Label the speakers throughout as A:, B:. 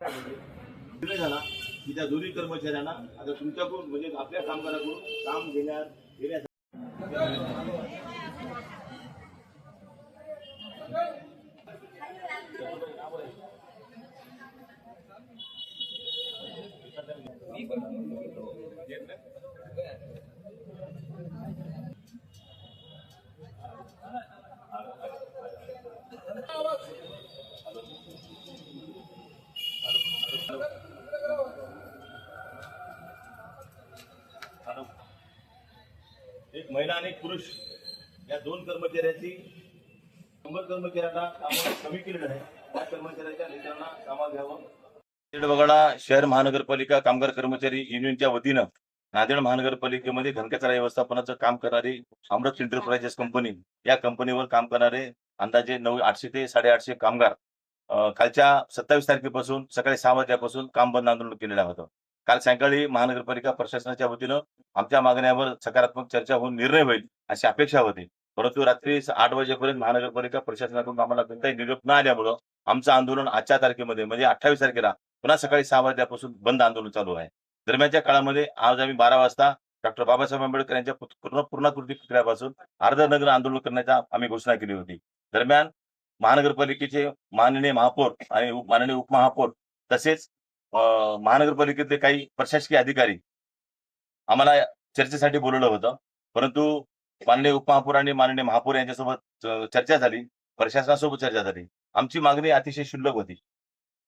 A: निर्णय झाला की त्या दोन्ही कर्मचाऱ्यांना आता तुमच्याकडून म्हणजे आपल्या कामगाराकडून काम घेण्यासाठी एक महिला आणि एक पुरुष या दोन कर्मचाऱ्यांची 100 कर्मचाऱ्यांना कामावर कमी केलेलं आहे. त्या कर्मचाऱ्यांच्या नेत्यांना कामावर घ्यावं. वगळा शहर महानगरपालिका कामगार कर्मचारी युनियनच्या वतीनं नांदेड महानगरपालिकेमध्ये घनकचरा व्यवस्थापनाचं काम करणारी अमृत एंटरप्राइजेस कंपनी या कंपनीवर काम करणारे अंदाजे 800 ते 850 कामगार कालच्या 27 तारखेपासून सकाळी 6 वाजल्यापासून काम बंद आंदोलन केलेलं होतं. काल सायंकाळी महानगरपालिका प्रशासनाच्या वतीनं आमच्या मागण्यावर सकारात्मक चर्चा होऊन निर्णय होईल अशी अपेक्षा होती. परंतु रात्री 8 वाजेपर्यंत महानगरपालिका प्रशासनाकडून आम्हाला कोणताही निरोप न आल्यामुळं आमचं आंदोलन आजच्या तारखेमध्ये म्हणजे 28 तारखेला पुन्हा सकाळी 6 वाजल्यापासून बंद आंदोलन चालू आहे. दरम्यानच्या काळामध्ये आज आम्ही 12 वाजता डॉक्टर बाबासाहेब आंबेडकर यांच्या पूर्णाकृती पुतळ्यापासून अर्धनग्न आंदोलन करण्याचा आम्ही घोषणा केली होती. दरम्यान महानगरपालिकेचे माननीय महापौर आणि माननीय उपमहापौर तसेच महानगरपालिकेतले काही प्रशासकीय अधिकारी आम्हाला चर्चेसाठी बोलवलं होतं. परंतु माननीय उपमहापौर आणि माननीय महापौर यांच्यासोबत चर्चा झाली, प्रशासनासोबत चर्चा झाली. आमची मागणी अतिशय क्षुल्लक होती,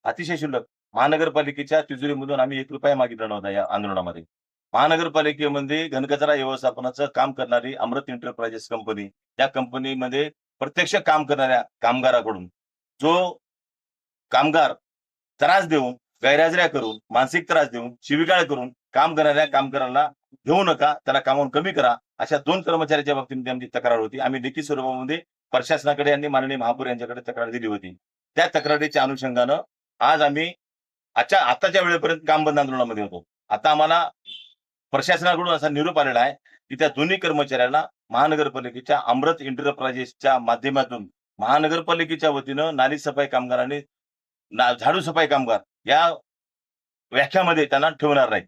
A: अतिशय क्षुल्लक. महानगरपालिकेच्या तिजोरीमधून आम्ही 1 रुपया मागितला नव्हता या आंदोलनामध्ये. महानगरपालिकेमध्ये घनकचरा व्यवस्थापनाचं काम करणारी अमृत एंटरप्राइजेस कंपनी, त्या कंपनीमध्ये प्रत्यक्ष काम करणाऱ्या कामगाराकडून जो कामगार त्रास देऊन, गैरहजेऱ्या करून, मानसिक त्रास देऊन, शिवीगाळ करून काम करणाऱ्या कामगारांना घेऊ नका, त्याला कामावून कमी करा, अशा 2 कर्मचाऱ्यांच्या बाबतीमध्ये आमची तक्रार होती. आम्ही लेखी स्वरूपामध्ये प्रशासनाकडे आणि माननीय महापौर यांच्याकडे तक्रार दिली होती. त्या तक्रारीच्या अनुषंगानं आज आम्ही आताच्या वेळेपर्यंत काम बंद आंदोलनामध्ये होतो. आता आम्हाला प्रशासनाकडून असा निरोप आलेला आहे की त्या दोन्ही कर्मचाऱ्यांना महानगरपालिकेच्या अमृत एंटरप्राइजेसच्या माध्यमातून महानगरपालिकेच्या वतीनं नाली सफाई कामगार आणि झाडू सफाई कामगार या व्याख्यामध्ये त्यांना ठेवणार नाही,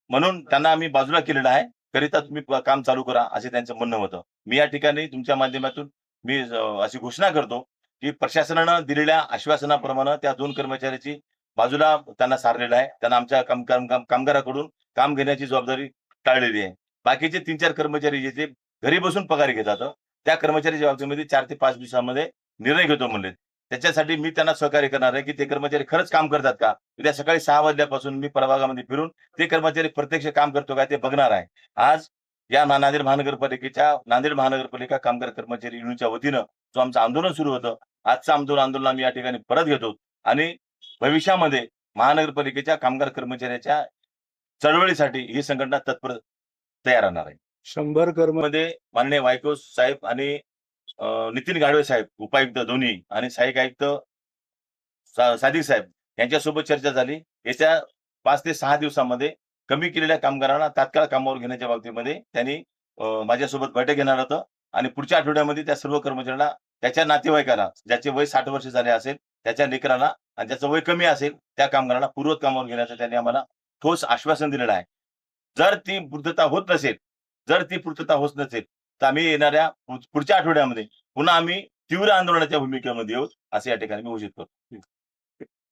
A: म्हणून त्यांना आम्ही बाजूला केलेलं आहे. करिता तुम्ही काम चालू करा असे त्यांचं म्हणणं होतं. मी या ठिकाणी तुमच्या माध्यमातून मी अशी घोषणा करतो की प्रशासनानं दिलेल्या आश्वासनाप्रमाणे त्या 2 कर्मचाऱ्याची बाजूला त्यांना सारलेलं आहे. त्यांना आमच्या कामगाराकडून काम घेण्याची जबाबदारी टाळलेली आहे. बाकीचे 3-4 कर्मचारी जे घरी बसून पगार घेतात त्या कर्मचाऱ्याच्या बाबतीमध्ये 4 ते 5 दिवसामध्ये निर्णय घेतो म्हणले. त्याच्यासाठी मी त्यांना सहकार्य करणार आहे की ते कर्मचारी खरंच काम करतात का. उद्या सकाळी 6 वाजल्यापासून मी प्रभागामध्ये फिरून ते कर्मचारी प्रत्यक्ष काम करतो का ते बघणार आहे. आज या नांदेड महानगरपालिका कामगार कर्मचारी युनियनच्या वतीनं जो आमचं आंदोलन सुरू होतं, आजचं आंदोलन आम्ही या ठिकाणी परत घेतो आणि भविष्यामध्ये महानगरपालिकेच्या कामगार कर्मचाऱ्याच्या चळवळीसाठी ही संघटना तत्पर तयार राहणार आहे.
B: 100
A: मध्ये माननीय वायको साहेब आणि नितीन गाडवे साहेब उपायुक्त दोन्ही आणि सहाय्यक आयुक्त सादिक साहेब यांच्यासोबत चर्चा झाली. येत्या 5 ते 6 दिवसामध्ये कमी केलेल्या कामगारांना तात्काळ कामावर घेण्याच्या बाबतीमध्ये त्यांनी माझ्यासोबत बैठक घेणार होतं आणि पुढच्या आठवड्यामध्ये त्या सर्व कर्मचाऱ्यांना त्याच्या नातेवाईकाला ज्याचे वय 60 वर्ष झाले असेल, त्याच्या लेकरांना आणि ज्याचं वय कमी असेल त्या कामगारांना पूर्वत कामावर घेण्याचं त्यांनी आम्हाला ठोस आश्वासन दिलेलं आहे. जर ती पूर्तता होत नसेल तर आम्ही येणाऱ्या पुढच्या आठवड्यामध्ये पुन्हा आम्ही तीव्र आंदोलनाच्या भूमिकेमध्ये येऊ असे या ठिकाणी मी घोषित करतो.